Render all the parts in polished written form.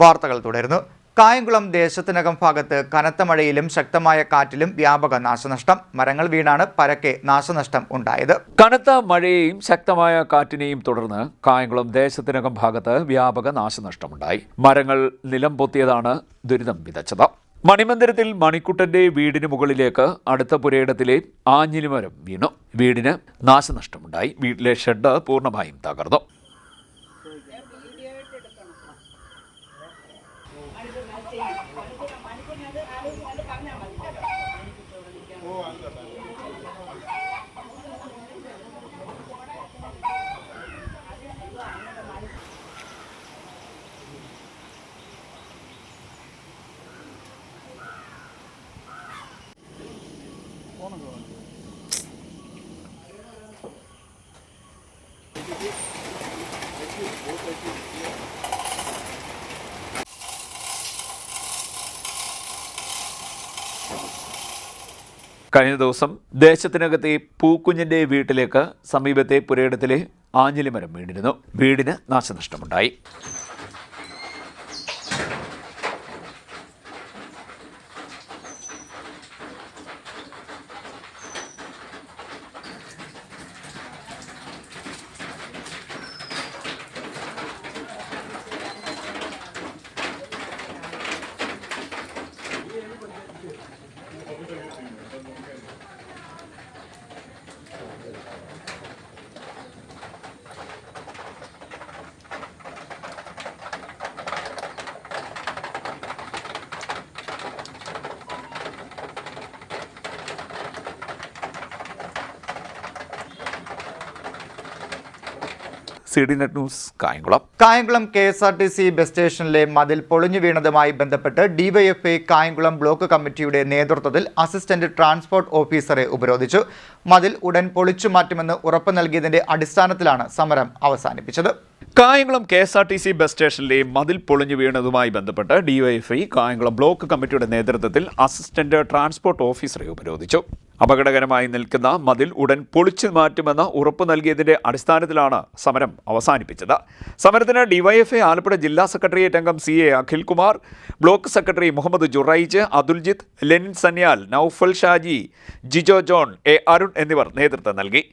വാർത്തകൾ തുടരുന്നു. കായംകുളം ദേശത്തിനകം ഭാഗത്ത് കനത്ത മഴയിലും ശക്തമായ കാറ്റിലും വ്യാപക നാശനഷ്ടം. മരങ്ങൾ വീണാണ് പരക്കെ നാശനഷ്ടം ഉണ്ടായത്. കനത്ത മഴയെയും ശക്തമായ കാറ്റിനെയും തുടർന്ന് കായംകുളം ദേശത്തിനകം ഭാഗത്ത് വ്യാപക നാശനഷ്ടമുണ്ടായി. മരങ്ങൾ നിലം പൊത്തിയതാണ് ദുരിതം വിതച്ചത്. മണിമന്ദിരത്തിൽ മണിക്കുട്ടന്റെ വീടിന് മുകളിലേക്ക് അടുത്ത പുരയിടത്തിലെ ആഞ്ഞിലിമരം വീണു. വീടിന് നാശനഷ്ടമുണ്ടായി. വീട്ടിലെ ഷെഡ് പൂർണ്ണമായും തകർന്നു. കഴിഞ്ഞ ദിവസം ദേശത്തിനകത്തെ പൂക്കുഞ്ഞിന്റെ വീട്ടിലേക്ക് സമീപത്തെ പുരയിടത്തിലെ ആഞ്ഞിലിമരം വീണിരുന്നു. വീടിന് നാശനഷ്ടമുണ്ടായി. CDNet news Kayamkulam. Kayamkulam KSRTC bus സ്റ്റേഷനിലെ മതിൽ പൊളിഞ്ഞു വീണതുമായി ബന്ധപ്പെട്ട് DYFI കായംകുളം ബ്ലോക്ക് കമ്മിറ്റിയുടെ നേതൃത്വത്തിൽ അസിസ്റ്റന്റ് ട്രാൻസ്പോർട്ട് ഓഫീസറെ ഉപരോധിച്ചു. മതിൽ ഉടൻ പൊളിച്ചു മാറ്റുമെന്ന് ഉറപ്പ് നൽകിയതിന്റെ അടിസ്ഥാനത്തിലാണ് സമരം അവസാനിപ്പിച്ചത്. കായംകുളം KSRTC ബസ് സ്റ്റേഷനിലെ മതിൽ പൊളിഞ്ഞു വീണതുമായി ബന്ധപ്പെട്ട് DYFI കായംകുളം ബ്ലോക്ക് കമ്മിറ്റിയുടെ നേതൃത്വത്തിൽ അസിസ്റ്റന്റ് ട്രാൻസ്പോർട്ട് ഓഫീസറെ ഉപരോധിച്ചു. അപകടകരമായി നിൽക്കുന്ന മതിൽ ഉടൻ പൊളിച്ചു മാറ്റുമെന്ന് ഉറപ്പ് നൽകിയതിന്റെ അടിസ്ഥാനത്തിലാണ് സമരം അവസാനിപ്പിച്ചത്. സമരത്തിന് DYFI ആലപ്പുഴ ജില്ലാ സെക്രട്ടേറിയറ്റ് അംഗം CA Akhilkumar, block secretary Muhammad Juraij, Atuljith, Lenin Sanyal, Noufal Shaji, Jijo John, A Arun എന്നിവർ നേതൃത്വം നൽകി.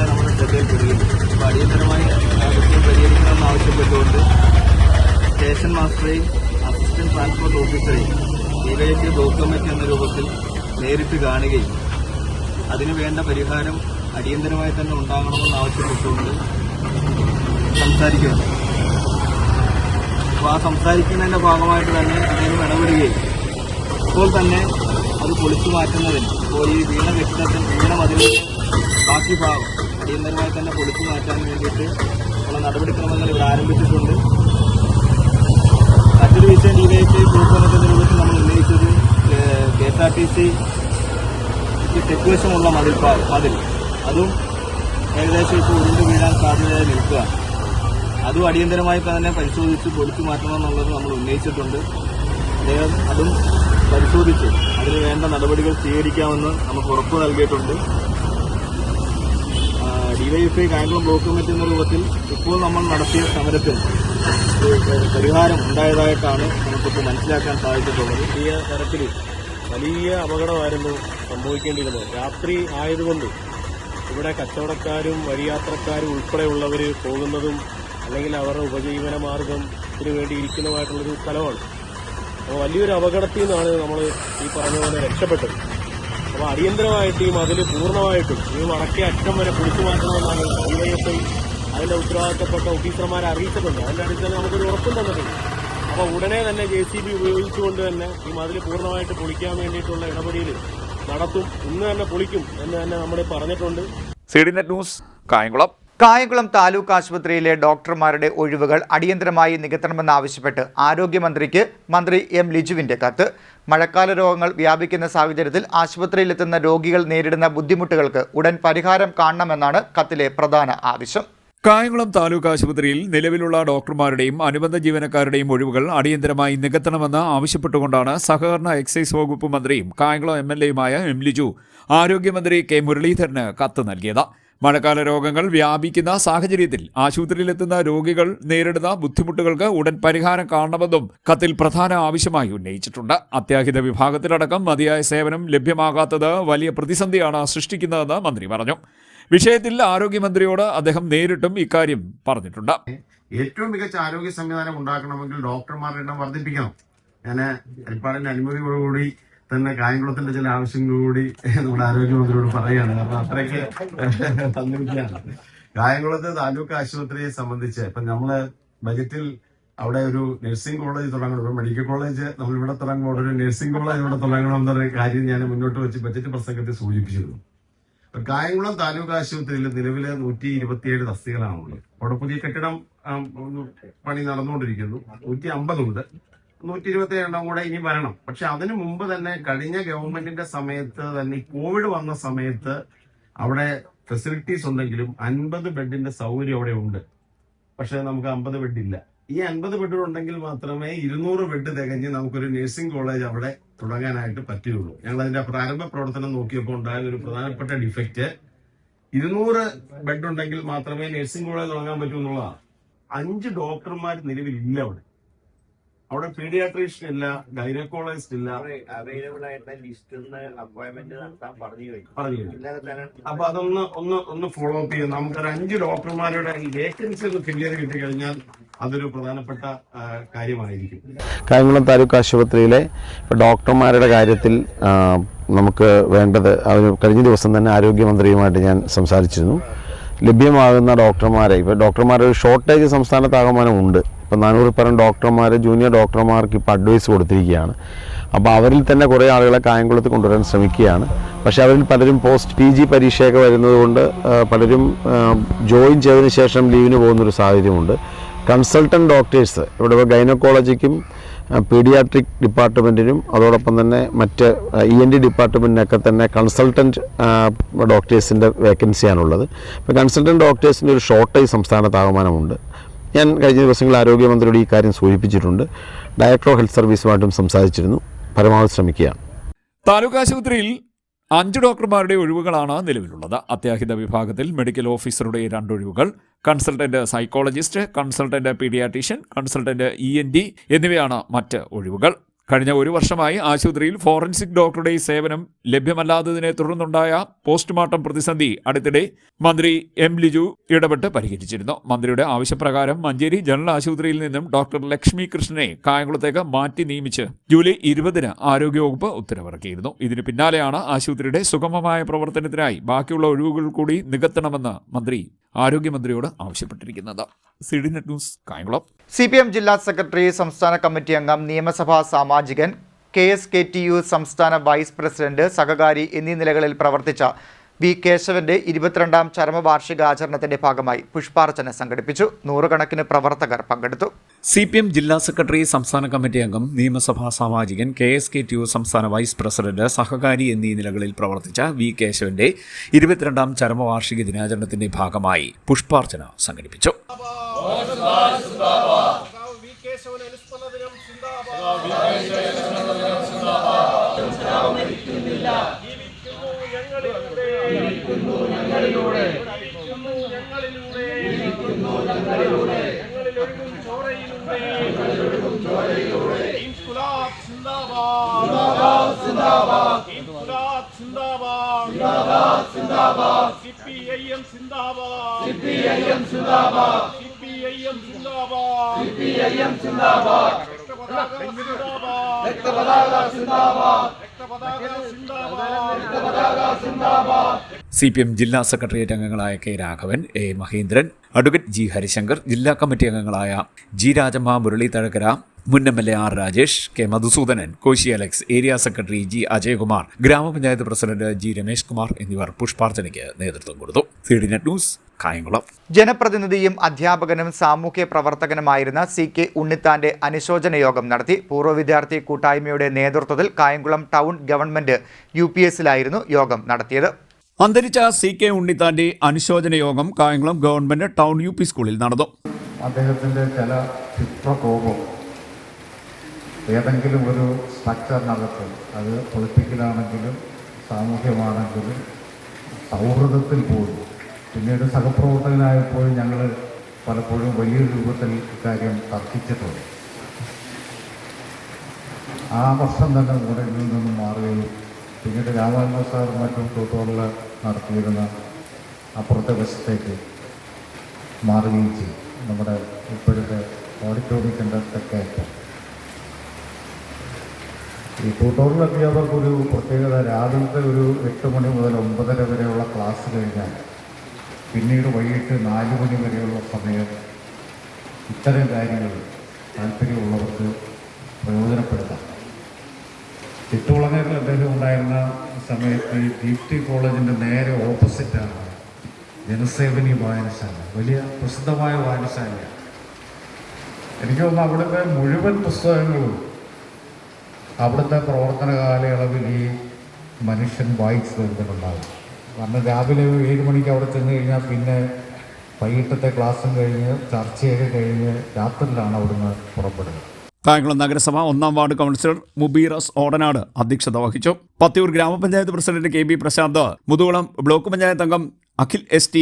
നമ്മുടെ ശ്രദ്ധയിൽപ്പെടുകയും അടിയന്തരമായി പരിഹരിക്കണമെന്ന് ആവശ്യപ്പെട്ടുകൊണ്ട് സ്റ്റേഷൻ മാസ്റ്ററെയും അസിസ്റ്റന്റ് ട്രാൻസ്പോർട്ട് ഓഫീസറെയും DYFI ബ്ലോക്ക് കമ്മിറ്റി എന്ന രൂപത്തിൽ നേരിട്ട് കാണുകയും അതിനുവേണ്ട പരിഹാരം അടിയന്തരമായി തന്നെ ഉണ്ടാകണമെന്ന് ആവശ്യപ്പെട്ടുകൊണ്ട് സംസാരിക്കുകയാണ്. അപ്പോൾ ആ സംസാരിക്കുന്നതിന്റെ ഭാഗമായിട്ട് തന്നെ അദ്ദേഹം ഇടപെടുകയും ഇപ്പോൾ തന്നെ അത് പൊളിച്ചു മാറ്റുന്നതിന് ഇപ്പോൾ ഈ വീണ മതിലിന്റെ ബാക്കി ഭാഗം അടിയന്തരമായി തന്നെ പൊളിച്ചു മാറ്റാൻ വേണ്ടിയിട്ട് ഉള്ള നടപടിക്രമങ്ങൾ ഇവിടെ ആരംഭിച്ചിട്ടുണ്ട്. മറ്റൊരു വിഷയം DYFI ബ്ലോക്ക് കമ്മിറ്റിയുടെ രൂപത്തിൽ നമ്മൾ ഉന്നയിച്ചത് KSRTC തെക്കുവശമുള്ള മതിൽ അതും ഏകദേശം ഇപ്പോൾ ഉരുണ്ട് വീഴാൻ സാധ്യതയായി നിൽക്കുക. അതും അടിയന്തരമായി തന്നെ പരിശോധിച്ച് പൊളിച്ചു മാറ്റണമെന്നുള്ളത് നമ്മൾ ഉന്നയിച്ചിട്ടുണ്ട്. അദ്ദേഹം അതും പരിശോധിച്ച് അതിന് വേണ്ട നടപടികൾ സ്വീകരിക്കാമെന്ന് നമുക്ക് ഉറപ്പ് നൽകിയിട്ടുണ്ട്. DYFI കായംകുളം ബ്ലോക്ക് കമ്മിറ്റി എന്ന രൂപത്തിൽ ഇപ്പോൾ നമ്മൾ നടത്തിയ സമരത്തിൽ പരിഹാരം ഉണ്ടായതായിട്ടാണ് നമുക്കിപ്പോൾ മനസ്സിലാക്കാൻ സാധിച്ചിട്ടുള്ളത്. വലിയ തരത്തിൽ വലിയ അപകടമായിരുന്നു സംഭവിക്കേണ്ടിയിരുന്നത്. രാത്രി ആയതുകൊണ്ട് ഇവിടെ കച്ചവടക്കാരും വഴിയാത്രക്കാരും ഉൾപ്പെടെയുള്ളവർ പോകുന്നതും അല്ലെങ്കിൽ അവരുടെ ഉപജീവന മാർഗത്തിന് വേണ്ടി ഇരിക്കുന്നതുമായിട്ടുള്ളൊരു സ്ഥലമാണ്. അപ്പോൾ വലിയൊരു അപകടത്തിൽ നിന്നാണ് നമ്മൾ ഈ പറഞ്ഞ പോലെ രക്ഷപ്പെട്ടത്. അപ്പോൾ അടിയന്തരമായിട്ട് ഈ മതിൽ പൂർണ്ണമായിട്ടും ഈ വടക്കേ അറ്റം വരെ പൊളിച്ചു മാറ്റണമെന്നാണ് DYFI അതിന്റെ ഉത്തരവാദിത്തപ്പെട്ട ഓഫീസർമാരെ അറിയിച്ചിട്ടുണ്ട്. അതിന്റെ അടിസ്ഥാനം നമുക്കൊരു ഉറപ്പും തന്നിട്ടുണ്ട്. അപ്പോൾ ഉടനെ തന്നെ JCB ഉപയോഗിച്ചുകൊണ്ട് തന്നെ ഈ മതിൽ പൂർണ്ണമായിട്ട് പൊളിക്കാൻ വേണ്ടിയിട്ടുള്ള ഇടപെടൽ നടത്തും. ഇന്ന് തന്നെ പൊളിക്കും എന്ന് തന്നെ നമ്മൾ പറഞ്ഞിട്ടുണ്ട്. CDNet news Kayamkulam. കായംകുളം താലൂക്ക് ആശുപത്രിയിലെ ഡോക്ടർമാരുടെ ഒഴിവുകൾ അടിയന്തരമായി നികത്തണമെന്നാവശ്യപ്പെട്ട് ആരോഗ്യമന്ത്രിക്ക് മന്ത്രി M ലിജുവിന്റെ കത്ത്. മഴക്കാല രോഗങ്ങൾ വ്യാപിക്കുന്ന സാഹചര്യത്തിൽ ആശുപത്രിയിലെത്തുന്ന രോഗികൾ നേരിടുന്ന ബുദ്ധിമുട്ടുകൾക്ക് ഉടൻ പരിഹാരം കാണണമെന്നാണ് കത്തിലെ പ്രധാന ആവശ്യം. കായംകുളം താലൂക്ക് ആശുപത്രിയിൽ നിലവിലുള്ള ഡോക്ടർമാരുടെയും അനുബന്ധ ജീവനക്കാരുടെയും ഒഴിവുകൾ അടിയന്തരമായി നികത്തണമെന്ന് ആവശ്യപ്പെട്ടുകൊണ്ടാണ് സഹകരണ എക്സൈസ് വകുപ്പ് മന്ത്രിയും കായംകുളം MLAയുമായ എം ലിജു ആരോഗ്യമന്ത്രി കെ മുരളീധരന് കത്ത് നൽകിയത്. മഴക്കാല രോഗങ്ങൾ വ്യാപിക്കുന്ന സാഹചര്യത്തിൽ ആശുപത്രിയിലെത്തുന്ന രോഗികൾ നേരിടുന്ന ബുദ്ധിമുട്ടുകൾക്ക് ഉടൻ പരിഹാരം കാണണമെന്നും കത്തിൽ പ്രധാന ആവശ്യമായി ഉന്നയിച്ചിട്ടുണ്ട്. അത്യാഹിത വിഭാഗത്തിലടക്കം മതിയായ സേവനം ലഭ്യമാകാത്തത് വലിയ പ്രതിസന്ധിയാണ് സൃഷ്ടിക്കുന്നതെന്ന് മന്ത്രി പറഞ്ഞു. വിഷയത്തിൽ ആരോഗ്യമന്ത്രിയോട് അദ്ദേഹം നേരിട്ടും ഇക്കാര്യം പറഞ്ഞിട്ടുണ്ട്. ഏറ്റവും മികച്ച ആരോഗ്യ സംവിധാനം ഉണ്ടാക്കണമെങ്കിൽ ഡോക്ടർമാരുടെ എണ്ണം വർദ്ധിപ്പിക്കണം. ഞാൻ ഹരിപ്പാടിന്റെ അനുമതിയോടുകൂടി തന്നെ കായംകുളത്തിന്റെ ചില ആവശ്യങ്ങൾ കൂടി നമ്മുടെ ആരോഗ്യമന്ത്രിയോട് പറയുകയാണ്. കാരണം അത്രയ്ക്ക് തന്നിരിക്കുകയാണ്. കായംകുളത്ത് താലൂക്ക് ആശുപത്രിയെ സംബന്ധിച്ച് ഇപ്പൊ നമ്മള് ബജറ്റിൽ അവിടെ ഒരു നഴ്സിംഗ് കോളേജ് തുടങ്ങണം, ഒരു മെഡിക്കൽ കോളേജ് നമ്മൾ ഇവിടെ തുടങ്ങുമ്പോൾ ഒരു നഴ്സിംഗ് കോളേജ് ഇവിടെ തുടങ്ങണം എന്നൊരു കാര്യം ഞാൻ മുന്നോട്ട് വെച്ച് ബജറ്റ് പ്രസംഗത്തിൽ സൂചിപ്പിച്ചിരുന്നു. കായംകുളം താലൂക്ക് ആശുപത്രിയിൽ നിലവിലെ 127 തസ്തികകളാണുള്ളത്. അവിടെ പുതിയ കെട്ടിടം പണി നടന്നുകൊണ്ടിരിക്കുന്നു. 150 ഉണ്ട്. 127 കൂടെ ഇനി വരണം. പക്ഷെ അതിനു മുമ്പ് തന്നെ കഴിഞ്ഞ ഗവൺമെന്റിന്റെ സമയത്ത് തന്നെ കോവിഡ് വന്ന സമയത്ത് അവിടെ ഫെസിലിറ്റീസ് ഉണ്ടെങ്കിലും 50 ബെഡിന്റെ സൗകര്യം അവിടെ ഉണ്ട്. പക്ഷെ നമുക്ക് 50 ബെഡ് ഇല്ല. ഈ 50 ബെഡ് ഉണ്ടെങ്കിൽ മാത്രമേ 200 ബെഡ് തികഞ്ഞ് നമുക്കൊരു നഴ്സിംഗ് കോളേജ് അവിടെ തുടങ്ങാനായിട്ട് പറ്റുകയുള്ളൂ. ഞങ്ങൾ അതിന്റെ പ്രാരംഭ പ്രവർത്തനം നോക്കിയപ്പോൾ ഉണ്ടായ ഒരു പ്രധാനപ്പെട്ട ഡിഫക്റ്റ് 200 ബെഡ് ഉണ്ടെങ്കിൽ മാത്രമേ നഴ്സിംഗ് കോളേജ് തുടങ്ങാൻ പറ്റൂ എന്നുള്ളതാണ്. 5 ഡോക്ടർമാർ നിലവിലില്ല അവിടെ പീഡിയാട്രീഷ്യൻ ഇല്ല, ഗൈനക്കോളജിസ്റ്റ് ഇല്ല. അവൈലബിൾ ആയിട്ടുള്ള ലിസ്റ്റ് അപ്പോയിന്റ്മെന്റ് നടത്താൻ പറഞ്ഞു. അപ്പൊ അതൊന്ന് ഫോളോ അപ്പ് ചെയ്യാം. നമുക്കൊരു 5 ഡോക്ടർമാരുടെ വേക്കൻസി ഒന്ന് ഫില്ല് ചെയ്ത് കിട്ടിക്കഴിഞ്ഞാൽ അതൊരു പ്രധാനപ്പെട്ട കാര്യമായിരിക്കും. കായംകുളം താലൂക്ക് ആശുപത്രിയിലെ ഡോക്ടർമാരുടെ കാര്യത്തിൽ നമുക്ക് വേണ്ടത് കഴിഞ്ഞ ദിവസം തന്നെ ആരോഗ്യമന്ത്രിയുമായിട്ട് ഞാൻ സംസാരിച്ചിരുന്നു. ലഭ്യമാകുന്ന ഡോക്ടർമാരെ ഇപ്പോൾ ഡോക്ടർമാരുടെ ഒരു ഷോർട്ടേജ് സംസ്ഥാനത്താകമാനം ഉണ്ട്. ഇപ്പോൾ 400 പരം ഡോക്ടർമാർ ജൂനിയർ ഡോക്ടർമാർക്ക് ഇപ്പോൾ അഡ്വൈസ് കൊടുത്തിരിക്കുകയാണ്. അപ്പോൾ അവരിൽ തന്നെ കുറേ ആളുകളെ കായംകുളത്ത് കൊണ്ടുവരാൻ ശ്രമിക്കുകയാണ്. പക്ഷേ അവരിൽ പലരും പോസ്റ്റ് PG പരീക്ഷയൊക്കെ വരുന്നതുകൊണ്ട് പലരും ജോയിൻ ചെയ്തതിന് ശേഷം ലീവിന് പോകുന്നൊരു സാഹചര്യമുണ്ട്. കൺസൾട്ടൻറ്റ് ഡോക്ടേഴ്സ് ഇവിടെ ഗൈനക്കോളജിക്കും പീഡിയാട്രിക് ഡിപ്പാർട്ട്മെൻറ്റിനും അതോടൊപ്പം തന്നെ മറ്റ് ENT ഡിപ്പാർട്ട്മെൻറ്റിനൊക്കെ തന്നെ കൺസൾട്ടൻറ്റ് ഡോക്ടേഴ്സിൻ്റെ വേക്കൻസിയാണുള്ളത്. ഇപ്പോൾ കൺസൾട്ടൻറ്റ് ഡോക്ടേഴ്സിൻ്റെ ഒരു ഷോർട്ടേജ് സംസ്ഥാനത്താകമാനമുണ്ട്. ഞാൻ കഴിഞ്ഞ ദിവസങ്ങളിൽ ആരോഗ്യമന്ത്രിയോട് ഈ കാര്യം സൂചിപ്പിച്ചിട്ടുണ്ട്. ഡയറക്ടർ ഓഫ് ഹെൽത്ത് സർവീസുമായിട്ടും സംസാരിച്ചിരുന്നു. പരമാവധി ശ്രമിക്കുകയാണ്. താലൂക്ക് ആശുപത്രിയിൽ 5 ഡോക്ടർമാരുടെ ഒഴിവുകളാണ് നിലവിലുള്ളത്. അത്യാഹിത വിഭാഗത്തിൽ മെഡിക്കൽ ഓഫീസറുടെ 2 ഒഴിവുകൾ, consultant psychologist, consultant paediatrician, consultant ENT എന്നിവയാണ് മറ്റ് ഒഴിവുകൾ. കഴിഞ്ഞ 1 വർഷമായി ആശുപത്രിയിൽ ഫോറൻസിക് ഡോക്ടറുടെ സേവനം ലഭ്യമല്ലാത്തതിനെ തുടർന്നുണ്ടായ പോസ്റ്റ്മോർട്ടം പ്രതിസന്ധി അടുത്തിടെ മന്ത്രി എം ലിജു ഇടപെട്ട് പരിഹരിച്ചിരുന്നു. മന്ത്രിയുടെ ആവശ്യപ്രകാരം മഞ്ചേരി ജനറൽ ആശുപത്രിയിൽ നിന്നും ഡോക്ടർ ലക്ഷ്മി കൃഷ്ണനെ കായംകുളത്തേക്ക് മാറ്റി നിയമിച്ച് ജൂലൈ 20-ന് ആരോഗ്യവകുപ്പ് ഉത്തരവിറക്കിയിരുന്നു. ഇതിന് പിന്നാലെയാണ് ആശുപത്രിയുടെ സുഗമമായ പ്രവർത്തനത്തിനായി ബാക്കിയുള്ള ഒഴിവുകൾ കൂടി നികത്തണമെന്ന് മന്ത്രി ആരോഗ്യമന്ത്രിയോട് ആവശ്യപ്പെട്ടിരിക്കുന്നത്. CDNet news Kayamkulam. CPM ജില്ലാ സെക്രട്ടറി, സംസ്ഥാന കമ്മിറ്റി അംഗം, നിയമസഭാ സാമാജികൻ, KSKTU സംസ്ഥാന വൈസ് പ്രസിഡന്റ്, സഹകാരി എന്നീ നിലകളിൽ പ്രവർത്തിച്ച വി കേശവന്റെ 22ാം ചരമവാർഷികാചരണത്തിന്റെ ഭാഗമായി പുഷ്പാർച്ചന സംഘടിപ്പിച്ചു. 100 കണക്കിന് പ്രവർത്തകർ പങ്കെടുത്തു. CPM ജില്ലാ സെക്രട്ടറി, സംസ്ഥാന കമ്മിറ്റി അംഗം, നിയമസഭാ സാമാജികൻ, KSKTU സംസ്ഥാന വൈസ് പ്രസിഡന്റ്, സഹകാരി എന്നീ നിലകളിൽ പ്രവർത്തിച്ച വി കേശവന്റെ 22ാം ചരമവാർഷിക ദിനാചരണത്തിന്റെ ഭാഗമായി പുഷ്പാർച്ചന സംഘടിപ്പിച്ചു. CPM ജില്ലാ സെക്രട്ടേറിയറ്റ് അംഗങ്ങളായ K Raghavan, A Mahendran, advocate G Harishankar, ജില്ലാ കമ്മിറ്റി അംഗങ്ങളായ G രാജമ്മ, മുരളി തഴക്കര, മുൻ MLA R Rajesh, K Madhusoodanan, Koshy Alex, area secretary G Ajayakumar, grama panchayat president G Ramesh Kumar എന്നിവർ പുഷ്പാർച്ചനയ്ക്ക് നേതൃത്വം കൊടുത്തു. CDNet news Kayamkulam. ജനപ്രതിനിധിയും അധ്യാപകനും സാമൂഹ്യ പ്രവർത്തകനുമായിരുന്ന CK ഉണ്ണിത്താന്റെ അനുശോചന യോഗം നടത്തി. പൂർവ്വ വിദ്യാർത്ഥി കൂട്ടായ്മയുടെ നേതൃത്വത്തിൽ കായംകുളം ടൗൺ ഗവൺമെന്റ് UPSലായിരുന്നു യോഗം നടത്തിയത്. അന്തരിച്ച CK ഉണ്ണിത്താന്റെ അനുശോചന യോഗം കായംകുളം ഗവൺമെന്റ് ടൗൺ UP സ്കൂളിൽ നടന്നു. അദ്ദേഹത്തിൻ്റെ ചില ചിത്രകോപം ഏതെങ്കിലും ഒരു സ്ട്രക്ചറിനകത്ത്, അത് പൊളിറ്റിക്കലാണെങ്കിലും സാമൂഹ്യമാണെങ്കിലും സൗഹൃദത്തിൽ പോലും, പിന്നീട് സഹപ്രവർത്തകനായപ്പോൾ ഞങ്ങൾ പലപ്പോഴും വലിയ രൂപത്തിൽ ഇക്കാര്യം തർക്കിച്ചിട്ടുണ്ട്. ആ വർഷം തന്നെ മുകളിൽ നിന്നും മാറുകയും പിന്നീട് രാമാനന്ദ സാർ മറ്റും ട്യൂട്ടോറിയൽ നടത്തിയിരുന്ന അപ്പുറത്തെ വശത്തേക്ക് മാറുകയും ചെയ്യും. നമ്മുടെ ഇപ്പോഴത്തെ ഓഡിറ്റോറിയത്തിൻ്റെ തെക്കേറ്റം ഈ ട്യൂട്ടോറിയൽ അധ്യാപകർക്കൊരു പ്രത്യേകത, രാവിലത്തെ ഒരു 8 മണി മുതൽ 9:30 വരെയുള്ള ക്ലാസ് കഴിഞ്ഞാൽ പിന്നീട് വൈകിട്ട് 4 മണി വരെയുള്ള സമയം ഇത്തരം കാര്യങ്ങൾ താല്പര്യമുള്ളവർക്ക് പ്രയോജനപ്പെടുത്താം. ചിറ്റുകുളങ്ങരയിൽ അദ്ദേഹം ഉണ്ടായിരുന്ന സമയത്ത് ഈ ദീപ്തി കോളേജിൻ്റെ നേരെ ഓപ്പോസിറ്റാണ് ജനസേവനി വായനശാല, വലിയ പ്രസിദ്ധമായ വായനശാലയാണ്. എനിക്ക് തോന്നുന്നു അവിടുത്തെ മുഴുവൻ പുസ്തകങ്ങളും അവിടുത്തെ പ്രവർത്തന കാലയളവിൽ ഈ മനുഷ്യൻ വായിച്ചു തീർത്തിട്ടുണ്ടാകും. കാരണം രാവിലെ 7 മണിക്ക് അവിടെ ചെന്ന് കഴിഞ്ഞാൽ പിന്നെ വൈകിട്ടത്തെ ക്ലാസ്സും കഴിഞ്ഞ് ചർച്ചയൊക്കെ കഴിഞ്ഞ് രാത്രിയിലാണ് അവിടുന്ന് പുറപ്പെടുന്നത്. കായംകുളം നഗരസഭ 1-ാം വാർഡ് കൗൺസിലർ മുബീറസ് ഓടനാട് അധ്യക്ഷത വഹിച്ചു. Pathiyoor grama panchayat president KB Prasanth, Muthukulam block panchayat അംഗം Akhil ST,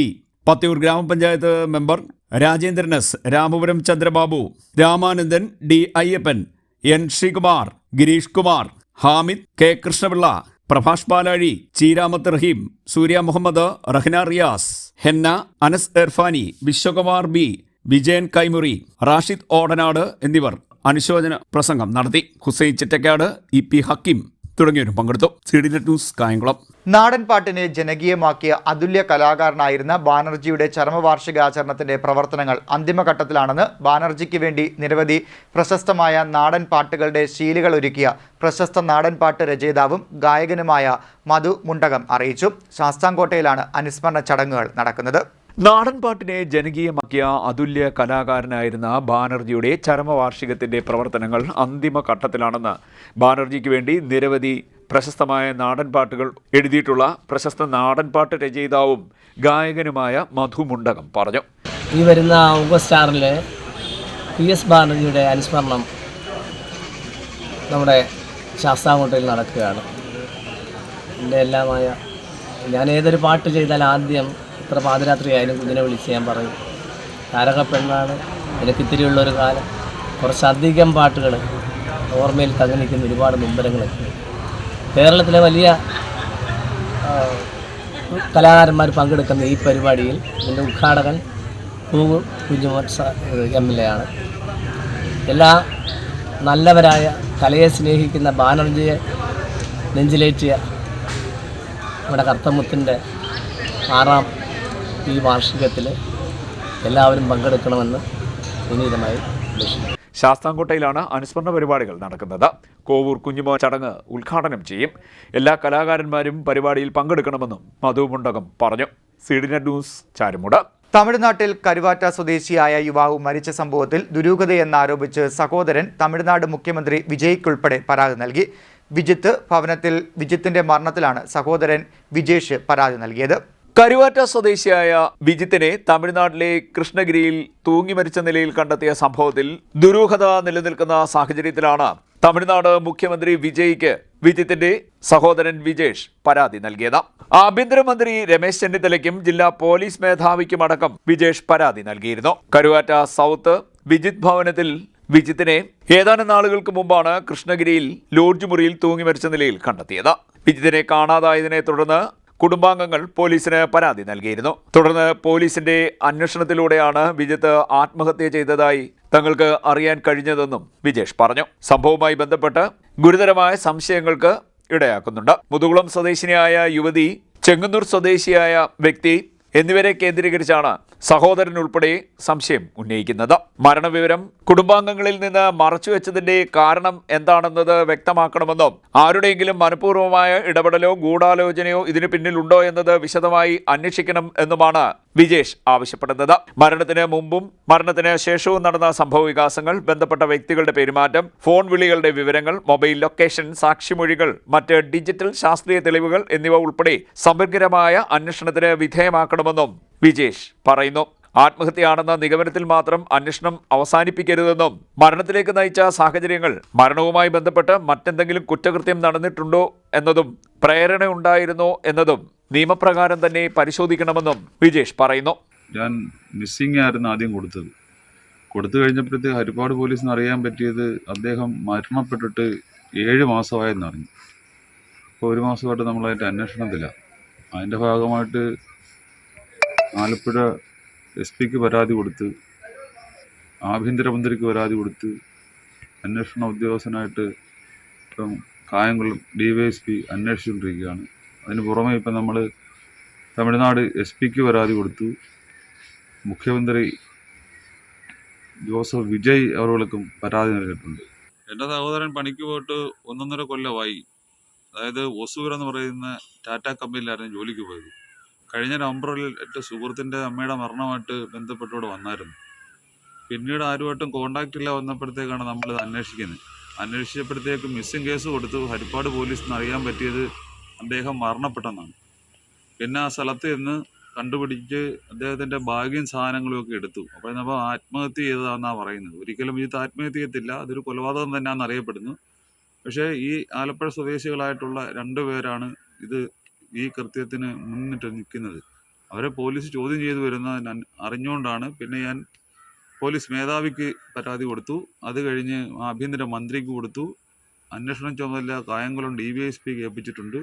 Pathiyoor grama panchayat member Rajendran S, Ramapuram Chandrababu, Ramanandan D Ayyappan, N Sreekumar, Gireesh Kumar, Hamid K Krishnapillai, Prabhash Palazhi, Cheeramath Rahim, Surya Muhammad, Rahna Riyas, Henna, Anas Irfani, Viswakumar B, Vijayan Kaimuri, Rashid Odanad എന്നിവർ അനുശോചന പ്രസംഗം നടത്തി. ഹുസൈൻ ചിറ്റക്കാട്, EP ഹക്കീം തുടങ്ങിയവരും പങ്കെടുത്തു. CDNet news Kayamkulam. നാടൻ പാട്ടിനെ ജനകീയമാക്കിയ അതുല്യ കലാകാരനായിരുന്ന ബാനർജിയുടെ ചരമവാർഷികാചരണത്തിന്റെ പ്രവർത്തനങ്ങൾ അന്തിമഘട്ടത്തിലാണെന്ന് ബാനർജിക്ക് വേണ്ടി നിരവധി പ്രശസ്തമായ നാടൻ പാട്ടുകളുടെ ശീലുകൾ ഒരുക്കിയ പ്രശസ്ത നാടൻ പാട്ട് രചയിതാവും ഗായകനുമായ മധു മുണ്ടകം അറിയിച്ചു. ശാസ്താംകോട്ടയിലാണ് അനുസ്മരണ ചടങ്ങുകൾ നടക്കുന്നത്. നാടൻ പാട്ടിനെ ജനകീയമാക്കിയ അതുല്യ കലാകാരനായിരുന്ന ബാനർജിയുടെ ചരമവാർഷികത്തിന്റെ പ്രവർത്തനങ്ങൾ അന്തിമഘട്ടത്തിലാണെന്ന് ബാനർജിക്ക് വേണ്ടി നിരവധി പ്രശസ്തമായ നാടൻ പാട്ടുകൾ എഴുതിയിട്ടുള്ള പ്രശസ്ത നാടൻ പാട്ട് രചയിതാവും ഗായകനുമായ മധു മുണ്ടകം പറഞ്ഞു. ഈ വരുന്ന ഓഗസ്റ്റ് 6 PS ബാനർജിയുടെ അനുസ്മരണം നമ്മുടെ ശാസ്താംകോട്ടയിൽ നടക്കുകയാണ്. എൻ്റെ എല്ലാമായ ഞാൻ ഏതൊരു പാട്ട് ചെയ്താൽ ആദ്യം ഇത്ര പാതിരാത്രിയായാലും കുഞ്ഞിനെ വിളിച്ച് ഞാൻ പറയും, താരകപ്പെണ്ണാണ് എനിക്കിത്തിരിയുള്ളൊരു കാലം, കുറച്ചധികം പാട്ടുകൾ ഓർമ്മയിൽ തങ്ങി നിൽക്കുന്ന ഒരുപാട് നൊമ്പരങ്ങളൊക്കെ. കേരളത്തിലെ വലിയ കലാകാരന്മാർ പങ്കെടുക്കുന്ന ഈ പരിപാടിയിൽ ഇതിൻ്റെ ഉദ്ഘാടകൻ കൂവൂർ കുഞ്ഞുമോൻ MLA ആണ്. എല്ലാ നല്ലവരായ കലയെ സ്നേഹിക്കുന്ന ബാനർജിയെ നെഞ്ചിലേറ്റിയ നമ്മുടെ കർത്തമുത്തിൻ്റെ 6ാം ഈ വാർഷികത്തിൽ എല്ലാവരും പങ്കെടുക്കണമെന്ന് വിനീതമായി അപേക്ഷിക്കുന്നു. ശാസ്താംകോട്ടയിലാണ് അനുസ്മരണ പരിപാടികൾ നടക്കുന്നത്. കോവൂർ കുഞ്ഞുമോൻ ചടങ്ങ് ഉദ്ഘാടനം ചെയ്യും. എല്ലാ കലാകാരന്മാരും പരിപാടിയിൽ പങ്കെടുക്കണമെന്നും മധു മുണ്ടകം പറഞ്ഞു. CDNet news Charummoodu. തമിഴ്നാട്ടിൽ കരുവാറ്റ സ്വദേശിയായ യുവാവ് മരിച്ച സംഭവത്തിൽ ദുരൂഹതയെന്നാരോപിച്ച് സഹോദരൻ തമിഴ്നാട് മുഖ്യമന്ത്രി വിജയ്ക്കുൾപ്പെടെ പരാതി നൽകി. വിജിത്ത് ഭവനത്തിൽ വിജിത്തിന്റെ മരണത്തിലാണ് സഹോദരൻ വിജേഷ് പരാതി നൽകിയത്. കരുവാറ്റ സ്വദേശിയായ വിജിത്തിനെ തമിഴ്നാട്ടിലെ കൃഷ്ണഗിരിയിൽ തൂങ്ങി മരിച്ച നിലയിൽ കണ്ടെത്തിയ സംഭവത്തിൽ ദുരൂഹത നിലനിൽക്കുന്ന സാഹചര്യത്തിലാണ് തമിഴ്നാട് മുഖ്യമന്ത്രി വിജയ്ക്ക് വിജിത്തിന്റെ സഹോദരൻ വിജേഷ് പരാതി നൽകിയത്. ആഭ്യന്തരമന്ത്രി രമേശ് ചെന്നിത്തലയ്ക്കും ജില്ലാ പോലീസ് മേധാവിക്കുമടക്കം വിജേഷ് പരാതി നൽകിയിരുന്നു. കരുവാറ്റ സൗത്ത് വിജിത് ഭവനത്തിൽ വിജിത്തിനെ ഏതാനും നാളുകൾക്ക് മുമ്പാണ് കൃഷ്ണഗിരിയിൽ ലോഡ്ജ് മുറിയിൽ തൂങ്ങി മരിച്ച നിലയിൽ കണ്ടെത്തിയത്. വിജിത്തിനെ കാണാതായതിനെ തുടർന്ന് കുടുംബാംഗങ്ങൾ പോലീസിന് പരാതി നൽകിയിരുന്നു. തുടർന്ന് പോലീസിന്റെ അന്വേഷണത്തിലൂടെയാണ് വിജിത്ത് ആത്മഹത്യ ചെയ്തതായി തങ്ങൾക്ക് അറിയാൻ കഴിഞ്ഞതെന്നും വിജേഷ് പറഞ്ഞു. സംഭവവുമായി ബന്ധപ്പെട്ട് ഗുരുതരമായ സംശയങ്ങൾക്ക് ഇടയാക്കുന്നുണ്ട്. മുതുകുളം സ്വദേശിനിയായ യുവതി, ചെങ്ങന്നൂർ സ്വദേശിയായ വ്യക്തി എന്നിവരെ കേന്ദ്രീകരിച്ചാണ് സഹോദരൻ ഉൾപ്പെടെ സംശയം ഉന്നയിക്കുന്നത്. മരണവിവരം കുടുംബാംഗങ്ങളിൽ നിന്ന് മറച്ചുവെച്ചതിന്റെ കാരണം എന്താണെന്നത് വ്യക്തമാക്കണമെന്നും ആരുടെയെങ്കിലും മനഃപൂർവ്വമായ ഇടപെടലോ ഗൂഢാലോചനയോ ഇതിനു പിന്നിലുണ്ടോ എന്നത് വിശദമായി അന്വേഷിക്കണം എന്നുമാണ് വിജേഷ് ആവശ്യപ്പെടുന്നത്. മരണത്തിന് മുമ്പും മരണത്തിന് ശേഷവും നടന്ന സംഭവ വികാസങ്ങൾ, ബന്ധപ്പെട്ട വ്യക്തികളുടെ പെരുമാറ്റം, ഫോൺ വിളികളുടെ വിവരങ്ങൾ, മൊബൈൽ ലൊക്കേഷൻ, സാക്ഷിമൊഴികൾ, മറ്റ് ഡിജിറ്റൽ ശാസ്ത്രീയ തെളിവുകൾ എന്നിവ ഉൾപ്പെടെ സമഗ്രമായ അന്വേഷണത്തിന് വിധേയമാക്കണമെന്നും വിജേഷ് പറയുന്നു. ആത്മഹത്യയാണെന്ന നിഗമനത്തിൽ മാത്രം അന്വേഷണം അവസാനിപ്പിക്കരുതെന്നും മരണത്തിലേക്ക് നയിച്ച സാഹചര്യങ്ങൾ, മരണവുമായി ബന്ധപ്പെട്ട് മറ്റെന്തെങ്കിലും കുറ്റകൃത്യം നടന്നിട്ടുണ്ടോ എന്നതും പ്രേരണയുണ്ടായിരുന്നോ എന്നതും നിയമപ്രകാരം തന്നെ പരിശോധിക്കണമെന്നും വിജേഷ് പറയുന്നു. ഞാൻ മിസ്സിംഗ് ആയിരുന്നു ആദ്യം കൊടുത്തു കഴിഞ്ഞപ്പോഴത്തേക്ക് ഹരിപ്പാട് പോലീസിന് അറിയാൻ പറ്റിയത് അദ്ദേഹം മരണപ്പെട്ടിട്ട് 7 മാസമായെന്ന് അറിഞ്ഞു. അപ്പോൾ 1 മാസമായിട്ട് നമ്മളതിൻ്റെ അന്വേഷണത്തിലാണ്. അതിൻ്റെ ഭാഗമായിട്ട് ആലപ്പുഴ SP പരാതി കൊടുത്ത്, ആഭ്യന്തരമന്ത്രിക്ക് പരാതി കൊടുത്ത്, അന്വേഷണ ഉദ്യോഗസ്ഥനായിട്ട് ഇപ്പം കായംകുളം DYSP അന്വേഷിച്ചുകൊണ്ടിരിക്കുകയാണ്. അതിന് പുറമെ ഇപ്പം നമ്മൾ തമിഴ്നാട് SP പരാതി കൊടുത്തു. മുഖ്യമന്ത്രി ജോസഫ് വിജയ് അവர்களுക്കും പരാതി നൽകിയിട്ടുണ്ട്. എൻ്റെ സഹോദരൻ പണിക്ക് പോയിട്ട് 1.5 കൊല്ലമായി. അതായത് ഒസൂർ എന്ന് പറയുന്ന ടാറ്റ കമ്പനിയിലായിരുന്നു ജോലിക്ക് പോയത്. കഴിഞ്ഞ നവംബറിൽ എൻ്റെ സുഹൃത്തിൻ്റെ അമ്മയുടെ മരണമായിട്ട് ബന്ധപ്പെട്ടുകൂടെ വന്നായിരുന്നു. പിന്നീട് ആരുമായിട്ടും കോണ്ടാക്റ്റ് ഇല്ല വന്നപ്പോഴത്തേക്കാണ് നമ്മളിത് അന്വേഷിക്കുന്നത്. അന്വേഷിച്ചപ്പോഴത്തേക്ക് മിസ്സിംഗ് കേസ് കൊടുത്തു. ഹരിപ്പാട് പോലീസിന് അറിയാൻ പറ്റിയത് അദ്ദേഹം മരണപ്പെട്ടെന്നാണ്. പിന്നെ ആ സ്ഥലത്ത് നിന്ന് കണ്ടുപിടിച്ച് അദ്ദേഹത്തിൻ്റെ ബാഗും സാധനങ്ങളും ഒക്കെ എടുത്തു. അപ്പോൾ നമ്മൾ ആത്മഹത്യ ചെയ്തതാണെന്നാണ് പറയുന്നത്. ഒരിക്കലും ഇത് ആത്മഹത്യ ചെയ്യത്തില്ല, അതൊരു കൊലപാതകം തന്നെയാണെന്ന് അറിയപ്പെടുന്നു. പക്ഷേ ഈ ആലപ്പുഴ സ്വദേശികളായിട്ടുള്ള 2 പേരാണ് ഇത് ഈ കൃത്യത്തിന് മുന്നിട്ട് നിൽക്കുന്നത്. അവരെ പോലീസ് ചോദ്യം ചെയ്തു വരുന്നത് അറിഞ്ഞുകൊണ്ടാണ് പിന്നെ ഞാൻ പോലീസ് മേധാവിക്ക് പരാതി കൊടുത്തു. അത് കഴിഞ്ഞ് ആഭ്യന്തര മന്ത്രിക്ക് കൊടുത്തു. അന്വേഷണം ചുമതല കായംകുളം DYSPക്ക് ഏൽപ്പിച്ചിട്ടുണ്ട്.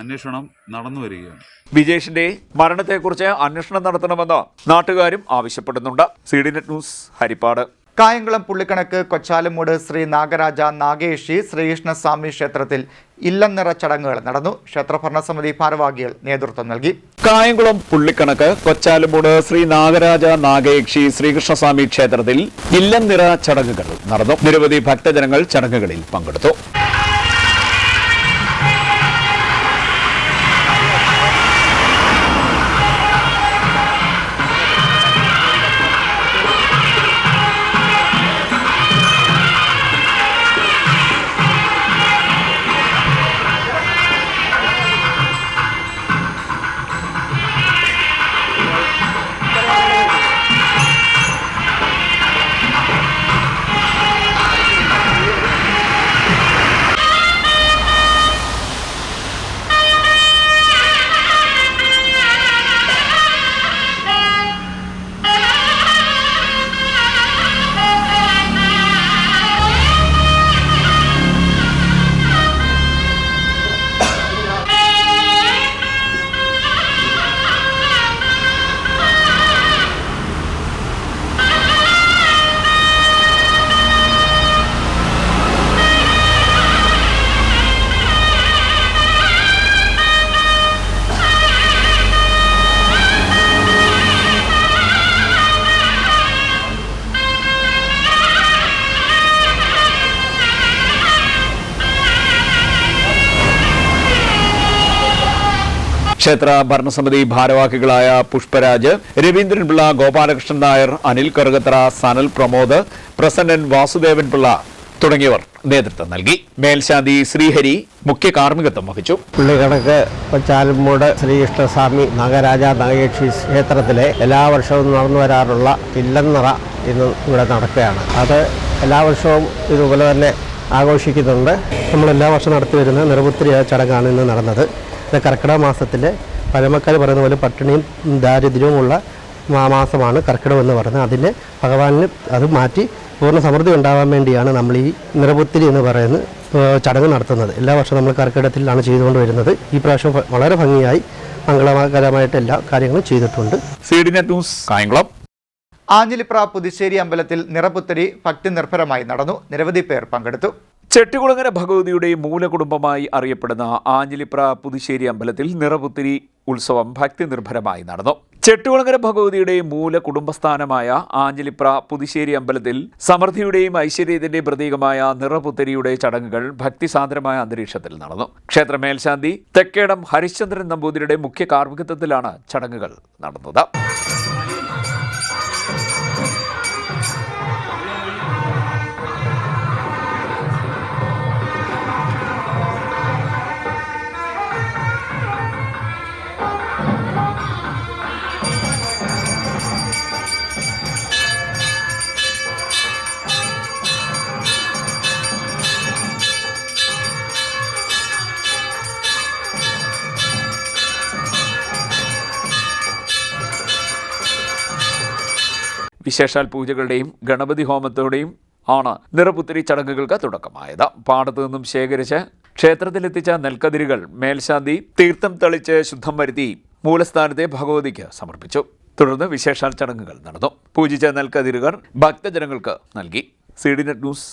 അന്വേഷണം നടന്നു വരികയാണ്. വിജേഷിന്റെ മരണത്തെക്കുറിച്ച് അന്വേഷണം നടത്തണമെന്ന് നാട്ടുകാരും ആവശ്യപ്പെടുന്നുണ്ട്. CDNet news, Haripad. കായംകുളം പുള്ളിക്കണക്ക് കൊച്ചാലുമൂട് ശ്രീ നാഗരാജ നാഗേഷി ശ്രീകൃഷ്ണസ്വാമി ക്ഷേത്രത്തിൽ ഇല്ലംനിറ ചടങ്ങുകൾ നടന്നു. ക്ഷേത്ര ഭരണസമിതി ഭാരവാഹികൾ നേതൃത്വം നൽകി. കായംകുളം പുള്ളിക്കണക്ക് കൊച്ചാലുമൂട് ശ്രീ നാഗരാജ നാഗേക്ഷി ശ്രീകൃഷ്ണസ്വാമി ക്ഷേത്രത്തിൽ ഇല്ലംനിറ ചടങ്ങുകൾ നടന്നു. നിരവധി ഭക്തജനങ്ങൾ ചടങ്ങുകളിൽ പങ്കെടുത്തു. ക്ഷേത്ര ഭരണസമിതി ഭാരവാഹികളായ പുഷ്പരാജ്, രവീന്ദ്രൻപിള്ള, ഗോപാലകൃഷ്ണൻ നായർ, അനിൽ കറുകത്തറ, സനൽ പ്രമോദ്, പ്രസന്നൻ, വാസുദേവൻ പിള്ള തുടങ്ങിയവർ നേതൃത്വം നൽകി. മേൽശാന്തി ശ്രീഹരി മുഖ്യ കാർമ്മികത്വം വഹിച്ചു. പുള്ളിക്കണക്ക് കൊച്ചാലുമൂട് ശ്രീകൃഷ്ണസ്വാമി നാഗരാജ നാഗേക്ഷി ക്ഷേത്രത്തിലെ എല്ലാ വർഷവും നടന്നു വരാറുള്ള ഇല്ലംനിറ ഇന്ന് ഇവിടെ നടക്കുകയാണ്. അത് എല്ലാ വർഷവും ഇതുപോലെ തന്നെ ആഘോഷിക്കുന്നുണ്ട്. നമ്മളെല്ലാ വർഷവും നടത്തി വരുന്ന നിറപുത്തരി ചടങ്ങാണ് ഇന്ന് നടന്നത്. ഇത് കർക്കിടക മാസത്തിലെ പഴമക്കാർ പറയുന്ന പോലെ പട്ടിണിയും ദാരിദ്ര്യവുമുള്ള മാസമാണ് കർക്കിടകം എന്ന് പറയുന്നത്. അതിന് ഭഗവാനിന് അത് മാറ്റി പൂർണ്ണ സമൃദ്ധി ഉണ്ടാകാൻ വേണ്ടിയാണ് നമ്മൾ ഈ നിറപുത്തരി എന്ന് പറയുന്ന ചടങ്ങ് നടത്തുന്നത്. എല്ലാ വർഷവും നമ്മൾ കർക്കിടകത്തിലാണ് ചെയ്തുകൊണ്ട് വരുന്നത്. ഈ പ്രാവശ്യം വളരെ ഭംഗിയായി മംഗളകരമായിട്ട് എല്ലാ കാര്യങ്ങളും ചെയ്തിട്ടുണ്ട്. CDNet news, Kayamkulam. ആഞ്ഞിലിപ്ര പുതുശ്ശേരി അമ്പലത്തിൽ നിറപുത്തരി ഭക്തി നിർഭരമായി നടന്നു. നിരവധി പേർ പങ്കെടുത്തു. ചെട്ടികുളങ്ങര ഭഗവതിയുടെ മൂലകുടുംബമായി അറിയപ്പെടുന്ന ആഞ്ഞിലിപ്ര പുതുശ്ശേരി അമ്പലത്തിൽ നിറപുത്തരി ഉത്സവം ഭക്തി നിർഭരമായി നടന്നു. ചെട്ടുകുളങ്ങര ഭഗവതിയുടെ മൂല കുടുംബസ്ഥാനമായ ആഞ്ഞിലിപ്ര പുതുശ്ശേരി അമ്പലത്തിൽ സമൃദ്ധിയുടെയും ഐശ്വര്യത്തിന്റെയും പ്രതീകമായ നിറപുത്തരിയുടെ ചടങ്ങുകൾ ഭക്തിസാന്ദ്രമായ അന്തരീക്ഷത്തിൽ നടന്നു. ക്ഷേത്ര മേൽശാന്തി തെക്കേടം ഹരിശ്ചന്ദ്രൻ നമ്പൂതിരിയുടെ മുഖ്യ കാർമ്മികത്വത്തിലാണ് ചടങ്ങുകൾ നടന്നത്. വിശേഷാൽ പൂജകളുടെയും ഗണപതി ഹോമത്തോടെയും ആണ് നിറപുത്തരി ചടങ്ങുകൾക്ക് തുടക്കമായത്. പാടത്തു നിന്നും ശേഖരിച്ച് ക്ഷേത്രത്തിലെത്തിച്ച നെൽക്കതിരുകൾ മേൽശാന്തി തീർത്ഥം തളിച്ച് ശുദ്ധം വരുത്തി മൂലസ്ഥാനത്തെ ഭഗവതിക്ക് സമർപ്പിച്ചു. തുടർന്ന് വിശേഷാൽ ചടങ്ങുകൾ നടന്നു. പൂജിച്ച നെൽക്കതിരുകൾ ഭക്തജനങ്ങൾക്ക് നൽകി. CDNet news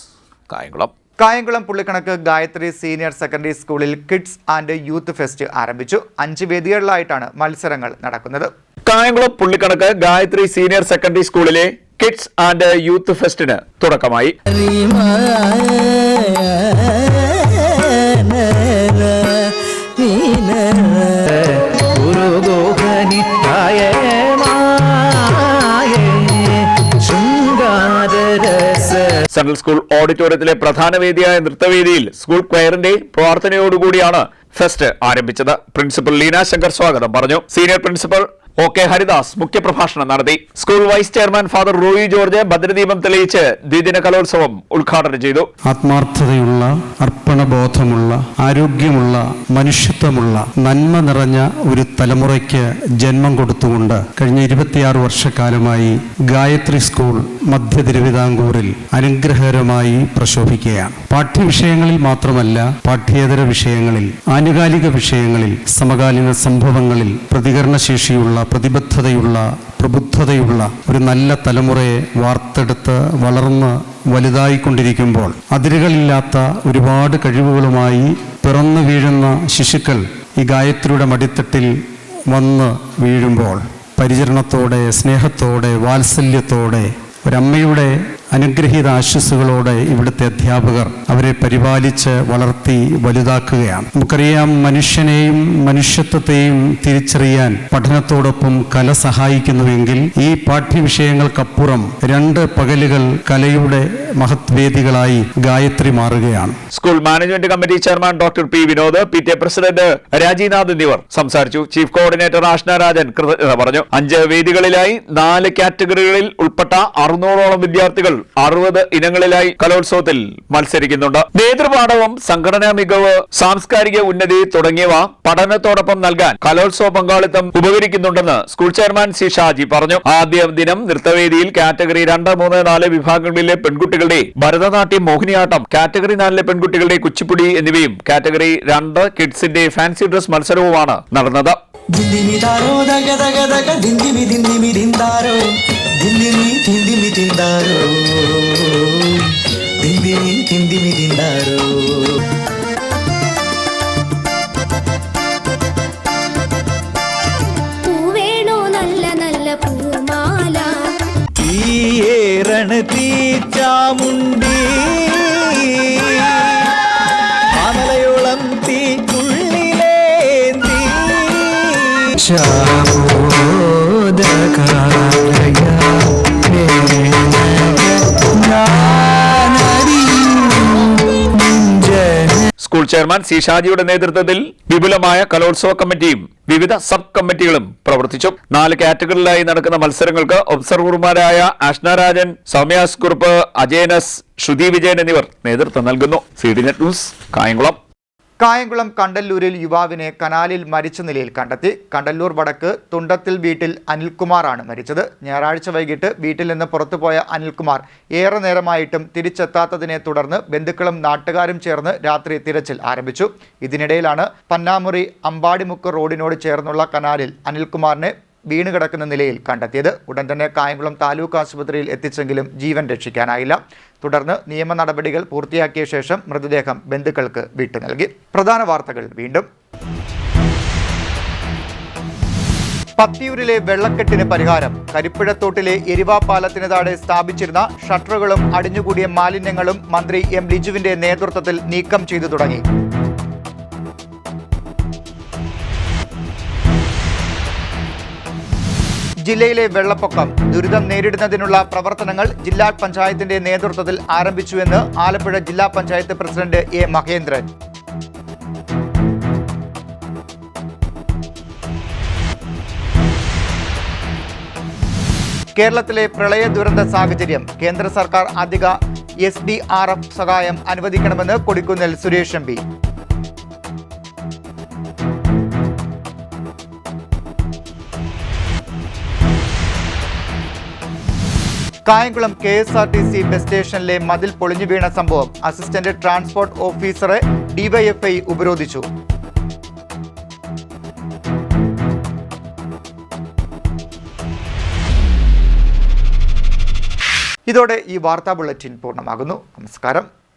Kayamkulam. Kayamkulam Pullikanakku Gayatri senior secondary സ്കൂളിൽ കിഡ്സ് ആൻഡ് യൂത്ത് ഫെസ്റ്റ് ആരംഭിച്ചു. 5 വേദികളിലായിട്ടാണ് മത്സരങ്ങൾ നടക്കുന്നത്. കായംകുളം പുള്ളിക്കണക്ക് ഗായത്രി സീനിയർ സെക്കൻഡറി സ്കൂളിലെ കിഡ്സ് ആൻഡ് യൂത്ത് ഫെസ്റ്റിന് തുടക്കമായി. സെൻട്രൽ സ്കൂൾ ഓഡിറ്റോറിയത്തിലെ പ്രധാന വേദിയായ നൃത്തവേദിയിൽ സ്കൂൾ ക്വയറിന്റെ പ്രാർത്ഥനയോടുകൂടിയാണ് ഫെസ്റ്റ് ആരംഭിച്ചത്. പ്രിൻസിപ്പൽ ലീന ശങ്കർ സ്വാഗതം പറഞ്ഞു. സീനിയർ പ്രിൻസിപ്പൽ OK ഹരിദാസ് മുഖ്യപ്രഭാഷണം നടത്തി. School vice chairman father Roy George ഭദ്രദീപം തെളിയിച്ച് ദ്വിദിന കലോത്സവം ഉദ്ഘാടനം ചെയ്തു. ആത്മാർത്ഥതയുള്ള, അർപ്പണബോധമുള്ള, ആരോഗ്യമുള്ള, മനുഷ്യത്വമുള്ള, നന്മ നിറഞ്ഞ ഒരു തലമുറയ്ക്ക് ജന്മം കൊടുത്തുകൊണ്ട് കഴിഞ്ഞ 26 വർഷക്കാലമായി ഗായത്രി സ്കൂൾ മധ്യ തിരുവിതാംകൂറിൽ അനുഗ്രഹകരമായി പ്രശോഭിക്കുകയാണ്. പാഠ്യവിഷയങ്ങളിൽ മാത്രമല്ല, പാഠ്യേതര വിഷയങ്ങളിൽ, ആനുകാലിക വിഷയങ്ങളിൽ, സമകാലീന സംഭവങ്ങളിൽ പ്രതികരണശേഷിയുള്ള, പ്രതിബദ്ധതയുള്ള, പ്രബുദ്ധതയുള്ള ഒരു നല്ല തലമുറയെ വാർത്തെടുത്ത് വളർന്ന് വലുതായിക്കൊണ്ടിരിക്കുമ്പോൾ അതിരുകളില്ലാത്ത ഒരുപാട് കഴിവുകളുമായി പിറന്നു വീഴുന്ന ശിശുക്കൾ ഈ ഗായത്രിയുടെ മടിത്തട്ടിൽ വന്ന് വീഴുമ്പോൾ പരിചരണത്തോടെ, സ്നേഹത്തോടെ, വാത്സല്യത്തോടെ, ഒരമ്മയുടെ അനുഗ്രഹീത ആശസ്സുകളോടെ ഇവിടുത്തെ അധ്യാപകർ അവരെ പരിപാലിച്ച് വളർത്തി വലുതാക്കുകയാണ്. നമുക്കറിയാം, മനുഷ്യനെയും മനുഷ്യത്വത്തെയും തിരിച്ചറിയാൻ പഠനത്തോടൊപ്പം കല സഹായിക്കുന്നുവെങ്കിൽ ഈ പാഠ്യവിഷയങ്ങൾക്കപ്പുറം 2 പകലുകൾ കലയുടെ മഹത് വേദികളായി ഗായത്രി മാറുകയാണ്. School management committee chairman doctor P. Vinod, PTA president Rajinath എന്നിവർ സംസാരിച്ചു. ചീഫ് കോർഡിനേറ്റർ ആഷ്ന രാജൻ കൃതജ്ഞത പറഞ്ഞു. 5 വേദികളിലായി 4 കാറ്റഗറികളിൽ ഉൾപ്പെട്ട 600ഓളം വിദ്യാർത്ഥികൾ 60 ഇനങ്ങളിലായി കലോത്സവത്തിൽ മത്സരിക്കുന്നുണ്ട്. നേതൃപാഠവും സംഘടനാ മികവ്, സാംസ്കാരിക ഉന്നതി തുടങ്ങിയവ പഠനത്തോടൊപ്പം നൽകാൻ കലോത്സവ പങ്കാളിത്തം ഉപകരിക്കുന്നുണ്ടെന്ന് സ്കൂൾ ചെയർമാൻ C. ഷാജി പറഞ്ഞു. ആദ്യ ദിനം നൃത്തവേദിയിൽ കാറ്റഗറി 2, 3, 4 വിഭാഗങ്ങളിലെ പെൺകുട്ടികളുടെ ഭരതനാട്യം, മോഹിനിയാട്ടം, കാറ്റഗറി 4 കുച്ചിപ്പുടി എന്നിവയും കാറ്റഗറി 2 കിഡ്സിന്റെ ഫാൻസി ഡ്രസ് മത്സരവുമാണ് നടന്നത്. പൂവേണോ നല്ല നല്ല പൂമാല, തീയേറണ് തീച്ചാമുണ്ടി, മാമലയോളം തീക്കുള്ളിലേന്തി, സ്കൂൾ ചെയർമാൻ C. ഷാജിയുടെ നേതൃത്വത്തിൽ വിപുലമായ കലോത്സവ കമ്മിറ്റിയും വിവിധ സബ് കമ്മിറ്റികളും പ്രവർത്തിച്ചു. 4 കാറ്റഗറിയിലായി നടക്കുന്ന മത്സരങ്ങൾക്ക് ഒബ്സർവർമാരായ ആഷ്ന രാജൻ, സൗമ്യാസ് കുറുപ്പ്, അജയനസ്, ശ്രുതി വിജയൻ എന്നിവർ നേതൃത്വം നൽകുന്നു. CDNet news Kayamkulam. കായംകുളം കണ്ടല്ലൂരിൽ യുവാവിനെ കനാലിൽ മരിച്ച നിലയിൽ കണ്ടെത്തി. കണ്ടല്ലൂർ വടക്ക് തുണ്ടത്തിൽ വീട്ടിൽ അനിൽകുമാറാണ് മരിച്ചത്. ഞായറാഴ്ച വൈകിട്ട് വീട്ടിൽ നിന്ന് പുറത്തുപോയ അനിൽകുമാർ ഏറെ നേരമായിട്ടും തിരിച്ചെത്താത്തതിനെ തുടർന്ന് ബന്ധുക്കളും നാട്ടുകാരും ചേർന്ന് രാത്രി തിരച്ചിൽ ആരംഭിച്ചു. ഇതിനിടയിലാണ് പന്നാമുറി അമ്പാടിമുക്ക് റോഡിനോട് ചേർന്നുള്ള കനാലിൽ അനിൽകുമാറിനെ വീണ് കിടക്കുന്ന നിലയിൽ കണ്ടെത്തിയത്. ഉടൻ തന്നെ കായംകുളം താലൂക്ക് ആശുപത്രിയിൽ എത്തിച്ചെങ്കിലും ജീവൻ രക്ഷിക്കാനായില്ല. തുടർന്ന് നിയമ നടപടികൾ പൂർത്തിയാക്കിയ ശേഷം മൃതദേഹം ബന്ധുക്കൾക്ക് വിട്ടു നൽകി. പ്രധാന വാർത്തകൾ വീണ്ടും. പത്തിയൂരിലെ വെള്ളക്കെട്ടിന് പരിഹാരം. കരിപ്പുഴത്തോട്ടിലെ എരിവാ പാലത്തിന് താഴെ സ്ഥാപിച്ചിരുന്ന ഷട്ടറുകളും അടിഞ്ഞുകൂടിയ മാലിന്യങ്ങളും മന്ത്രി എം ലിജുവിന്റെ നേതൃത്വത്തിൽ നീക്കം ചെയ്തു തുടങ്ങി. ജില്ലയിലെ വെള്ളപ്പൊക്കം ദുരിതം നേരിടുന്നതിനുള്ള പ്രവർത്തനങ്ങൾ ജില്ലാ പഞ്ചായത്തിന്റെ നേതൃത്വത്തിൽ ആരംഭിച്ചുവെന്ന് ആലപ്പുഴ ജില്ലാ പഞ്ചായത്ത് പ്രസിഡന്റ് എ മഹേന്ദ്രൻ. കേരളത്തിലെ പ്രളയ ദുരന്ത സാഹചര്യം. കേന്ദ്ര സർക്കാർ അധിക SDRF സഹായം അനുവദിക്കണമെന്ന് Kodikunnil Suresh MP. Kayamkulam KSRTC bus സ്റ്റേഷനിലെ മതിൽ പൊളിഞ്ഞു വീണ സംഭവം. അസിസ്റ്റന്റ് ട്രാൻസ്പോർട്ട് ഓഫീസറെ DYFI ഉപരോധിച്ചു. ഇതോടെ ഈ വാർത്താ ബുള്ളറ്റിൻ പൂർണ്ണമാകുന്നു. നമസ്കാരം.